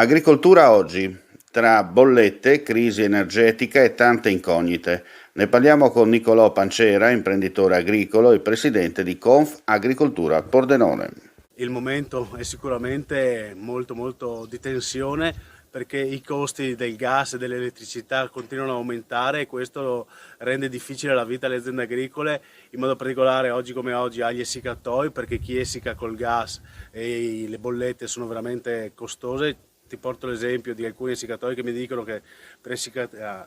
Agricoltura oggi, tra bollette, crisi energetica e tante incognite. Ne parliamo con Nicolò Pancera, imprenditore agricolo e presidente di Conf Agricoltura Pordenone. Il momento è sicuramente molto di tensione perché i costi del gas e dell'elettricità continuano a aumentare e questo rende difficile la vita alle aziende agricole, in modo particolare oggi come oggi agli essiccatoi, perché chi essicca col gas e le bollette sono veramente costose. Ti porto l'esempio di alcuni essiccatori che mi dicono che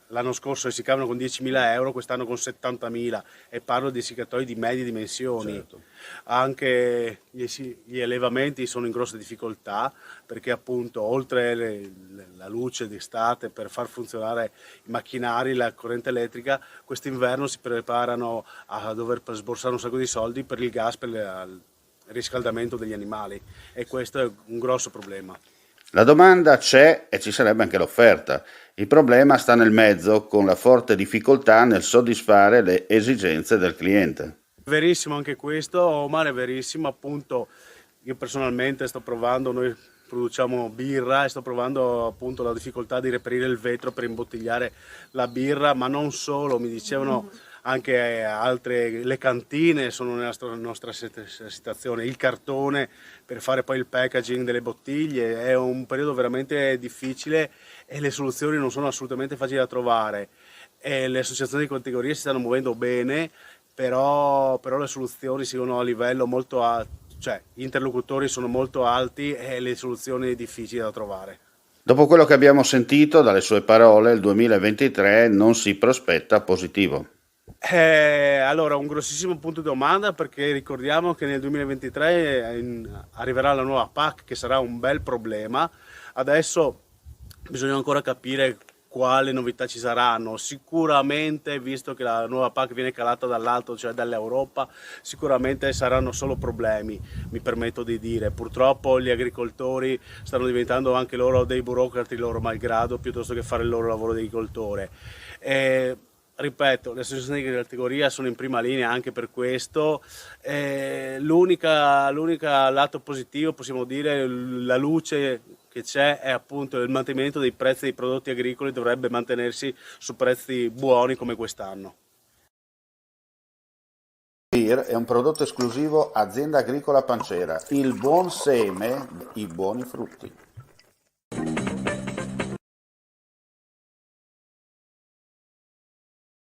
l'anno scorso essiccavano con 10.000 euro, quest'anno con 70.000, e parlo di essiccatori di medie dimensioni. Certo. Anche gli allevamenti sono in grosse difficoltà perché appunto oltre la luce d'estate per far funzionare i macchinari, la corrente elettrica, quest'inverno si preparano a dover sborsare un sacco di soldi per il gas, per il riscaldamento degli animali, e questo è un grosso problema. La domanda c'è e ci sarebbe anche l'offerta. Il problema sta nel mezzo, con la forte difficoltà nel soddisfare le esigenze del cliente. Verissimo anche questo, Omar, è verissimo. Appunto io personalmente sto provando, noi produciamo birra e sto provando appunto la difficoltà di reperire il vetro per imbottigliare la birra, ma non solo, mi dicevano anche altre, le cantine sono nella nostra situazione, il cartone per fare poi il packaging delle bottiglie, è un periodo veramente difficile e le soluzioni non sono assolutamente facili da trovare, e le associazioni di categoria si stanno muovendo bene, però le soluzioni sono a livello molto alto, cioè gli interlocutori sono molto alti e le soluzioni difficili da trovare. Dopo quello che abbiamo sentito dalle sue parole, il 2023 non si prospetta positivo. Allora, un grossissimo punto di domanda, perché ricordiamo che nel 2023 arriverà la nuova PAC, che sarà un bel problema. Adesso bisogna ancora capire quali novità ci saranno. Sicuramente, visto che la nuova PAC viene calata dall'alto, cioè dall'Europa, sicuramente saranno solo problemi, mi permetto di dire. Purtroppo gli agricoltori stanno diventando anche loro dei burocrati loro malgrado, piuttosto che fare il loro lavoro di agricoltore. Ripeto, le associazioni di categoria sono in prima linea anche per questo. L'unica lato positivo, possiamo dire, la luce che c'è è appunto il mantenimento dei prezzi dei prodotti agricoli, dovrebbe mantenersi su prezzi buoni come quest'anno. PIR è un prodotto esclusivo Azienda Agricola Pancera, il buon seme, i buoni frutti.